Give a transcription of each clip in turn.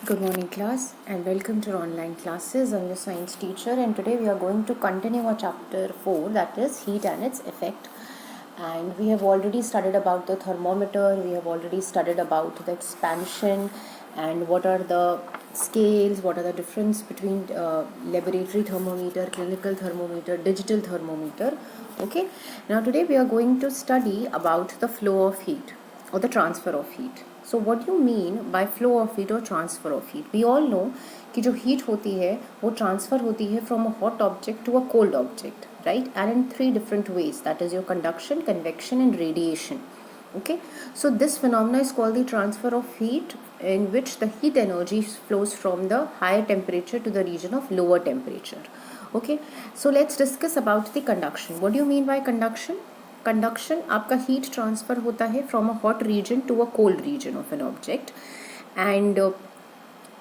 Good morning class and welcome to our online classes. I'm your science teacher and today we are going to continue our chapter 4, that is heat and its effect. And we have already studied about the thermometer, we have already studied about the expansion and what are the scales, what are the difference between laboratory thermometer, clinical thermometer, digital thermometer. Okay, now today we are going to study about the flow of heat or the transfer of heat. So what do you mean by flow of heat or transfer of heat? We all know कि जो heat होती है वो transfer होती है from a hot object to a cold object, right? And in three different ways, that is your conduction, convection and radiation. Okay, so this phenomena is called the transfer of heat, in which the heat energy flows from the higher temperature to the region of lower temperature. Okay, so let's discuss about the conduction. What do you mean by conduction? Conduction आपका heat transfer होता है from a hot region to a cold region of an object and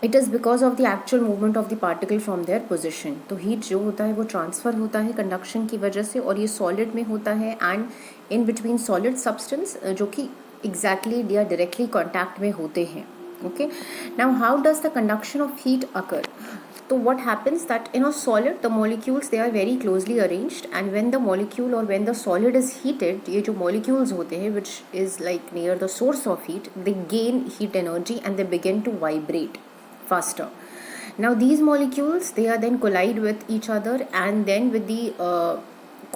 it is because of the actual movement of the particle from their position. तो heat जो होता है वो transfer होता है कंडक्शन की वजह से और ये सॉलिड में होता है and in between solid substance जो कि एग्जैक्टली या डायरेक्टली कॉन्टैक्ट में होते हैं. Okay, now how does the conduction of heat occur? So what happens that in a solid the molecules they are very closely arranged and when the molecule or when the solid is heated, ये जो molecules होते हैं which is like near the source of heat, they gain heat energy and they begin to vibrate faster. Now these molecules they are then collide with each other and then with the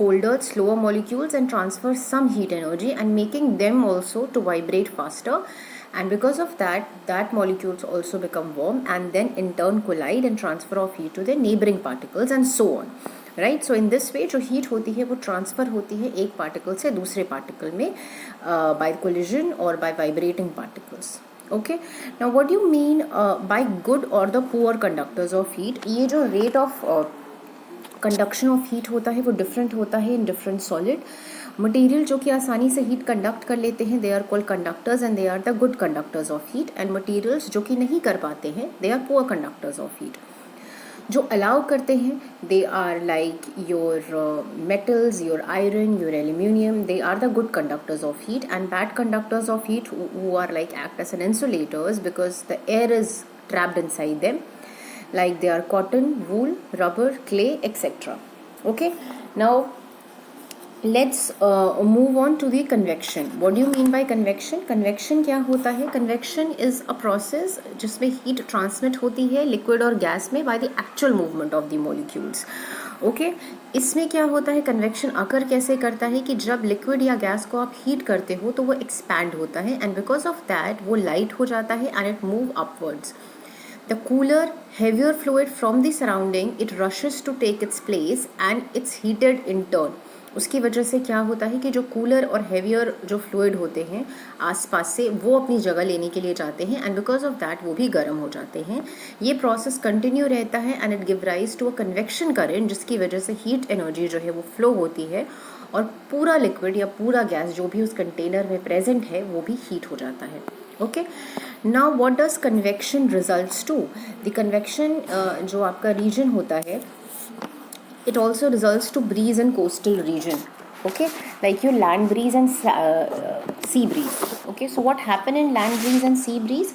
colder slower molecules and transfer some heat energy and making them also to vibrate faster. And because of that molecules also become warm and then in turn collide and transfer of heat to the neighboring particles and so on, right? So in this way जो heat होती है वो transfer होती है एक particle से दूसरे particle में by collision or by vibrating particles. Okay, now what do you mean by good or the poor conductors of heat? ये जो rate of conduction of heat होता है वो डिफरेंट होता है इन डिफरेंट सॉलिड. मटेरियल जो कि आसानी से हीट कंडक्ट कर लेते हैं they are called conductors and they are the good conductors of heat and materials जो कि नहीं कर पाते हैं they are poor conductors of heat. जो अलाउ करते हैं they are like your metals, your iron, your aluminium, they are the good conductors of heat and bad conductors of heat who are like act as an insulators because the air is trapped inside them, like they are cotton, wool, rubber, clay, etc. Okay, now let's move on to the convection. What do you mean by convection? Convection क्या होता है? Convection is a process जिसमें heat transmit होती है liquid और gas में by the actual movement of the molecules. Okay, इसमें क्या होता है कन्वेक्शन अकर कैसे करता है कि जब लिक्विड या गैस को आप हीट करते हो तो वो एक्सपैंड होता है एंड बिकॉज ऑफ दैट वो लाइट हो जाता है and it move upwards. The cooler, heavier fluid from the surrounding, it rushes to take its place and it's heated in turn. उसकी वजह से क्या होता है कि जो कूलर और हैवियर जो फ्लूइड होते हैं आसपास से वो अपनी जगह लेने के लिए जाते हैं एंड बिकॉज ऑफ दैट वो भी गर्म हो जाते हैं. ये प्रोसेस कंटिन्यू रहता है and it give rise to a convection current जिसकी वजह से हीट एनर्जी जो है वो फ्लो होती है और पूरा लिक्विड या पूरा गैस जो भी उस कंटेनर में प्रेजेंट है वो भी हीट हो जाता है. Okay, now what does convection results to? The convection जो आपका रीजन होता है it also results to breeze in coastal region. Okay, like your land breeze and sea breeze. Okay, so what happen in land breeze and sea breeze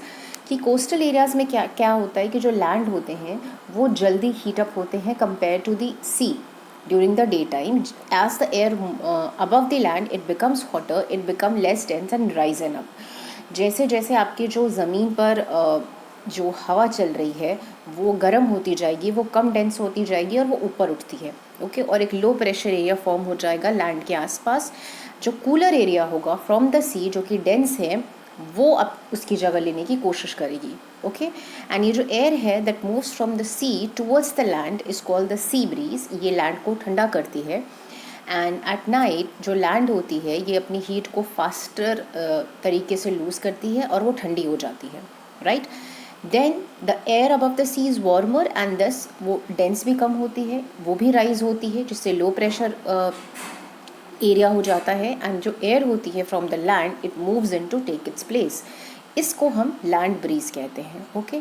कि coastal areas में क्या क्या होता है कि जो लैंड होते हैं वो जल्दी हीटअप होते हैं compare to the sea during the daytime. As the air above the land it becomes hotter, it become less dense and risen up. जैसे जैसे आपकी जो ज़मीन पर जो हवा चल रही है वो गर्म होती जाएगी, वो कम डेंस होती जाएगी और वो ऊपर उठती है. ओके, और एक लो प्रेशर एरिया फॉर्म हो जाएगा लैंड के आसपास. जो कूलर एरिया होगा फ्रॉम द सी जो कि डेंस है वो अब उसकी जगह लेने की कोशिश करेगी. ओके, एंड ये जो एयर है that moves from the sea towards the land is called the sea breeze. ये लैंड को ठंडा करती है एंड एट नाइट जो लैंड होती है ये अपनी हीट को फास्टर तरीके से लूज़ करती है और वो ठंडी हो जाती है. Right, then the air above the sea is warmer and thus वो डेंस भी कम होती है, वो भी राइज होती है जिससे लो प्रेशर एरिया हो जाता है एंड जो एयर होती है from the land it moves in to take its place. इसको हम लैंड ब्रीज कहते हैं. Okay,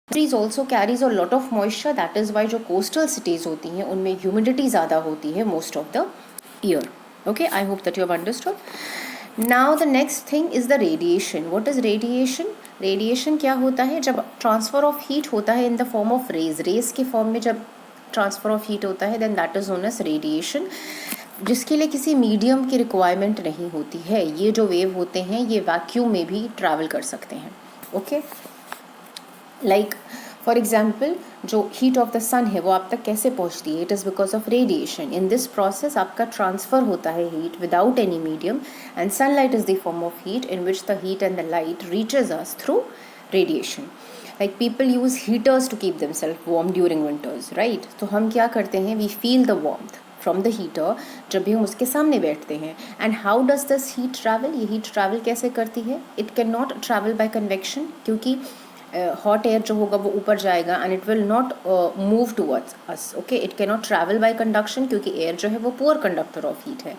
breeze also carries a lot of moisture, that is why जो coastal cities होती हैं उनमें humidity ज़्यादा होती है most of the year. Okay, I hope that you have understood. Now the next thing is the radiation. What is radiation? Radiation क्या होता है? जब ट्रांसफ़र ऑफ हीट होता है in the form of rays के फॉर्म में जब transfer of heat होता है, then that is known as radiation, जिसके लिए किसी मीडियम की रिक्वायरमेंट नहीं होती है। ये जो वेव होते हैं ये वैक्यूम में भी ट्रैवल कर सकते हैं। ओके, लाइक फॉर एग्जाम्पल जो हीट ऑफ द सन है वो आप तक कैसे पहुंचती है? It is because of radiation. In this process आपका ट्रांसफ़र होता है heat without any medium, and sunlight is the form of heat in which the heat and the light reaches us through radiation. Like people use heaters to keep themself warm during winters, right? तो हम क्या करते हैं? We feel the warmth from the heater जब भी हम उसके सामने बैठते हैं। And how does this heat travel? ये हीट ट्रैवल कैसे करती है? It can not travel by convection, क्योंकि हॉट एयर जो होगा वो ऊपर जाएगा and it will not move towards us. Okay, it can not travel by conduction, क्योंकि एयर जो है वो पुअर कंडक्टर ऑफ हीट है।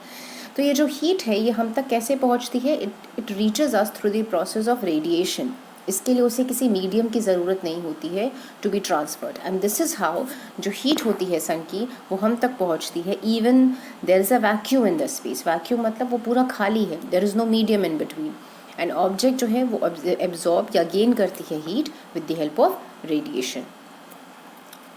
तो ये जो हीट है ये हम तक कैसे पहुंचती है? It reaches us through the process of radiation. इसके लिए उसे किसी मीडियम की ज़रूरत नहीं होती है to be transferred, and this is how जो हीट होती है सन की वो हम तक पहुंचती है। Even there is a vacuum in the space. Vacuum मतलब वो पूरा खाली है, there is no medium in between, and object जो है वो एब्जॉर्ब या गेन करती है heat with the help of radiation.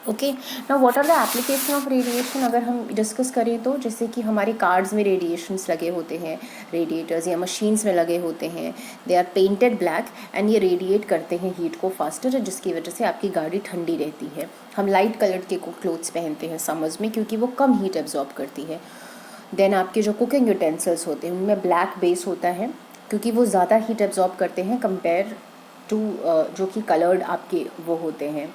Okay, now what are the application of radiation? अगर हम डिस्कस करें तो जैसे कि हमारे कार्ड्स में रेडिएशंस लगे होते हैं, रेडिएटर्स या मशीन्स में लगे होते हैं, they are painted black and ये रेडिएट करते हैं हीट को फास्टर, जिसकी वजह से आपकी गाड़ी ठंडी रहती है। हम लाइट कलर्ड के क्लोथ्स पहनते हैं समर्स में क्योंकि वो कम हीट एब्जॉर्ब करती है। देन आपके जो कुकिंग यूटेंसिल्स होते हैं उनमें ब्लैक बेस होता है क्योंकि वो ज़्यादा हीट एब्जॉर्ब करते हैं कंपेयर टू जो कि कलर्ड आपके वो होते हैं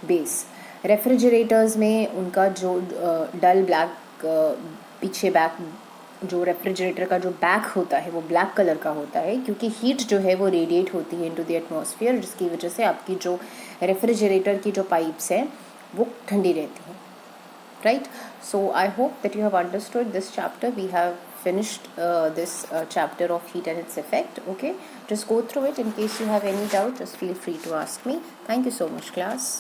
बेस। रेफ्रिजरेटर्स में उनका जो डल ब्लैक पीछे बैक जो रेफ्रिजरेटर का जो बैक होता है वो ब्लैक कलर का होता है क्योंकि हीट जो है वो रेडिएट होती है इनटू द एटमॉस्फेयर, जिसकी वजह से आपकी जो रेफ्रिजरेटर की जो पाइप्स हैं वो ठंडी रहती हैं, right? So I hope that you have understood this chapter. We have finished this chapter of heat and its effect. Okay, just go through it. In case you have any doubt, just feel free to ask me. Thank you so much, class.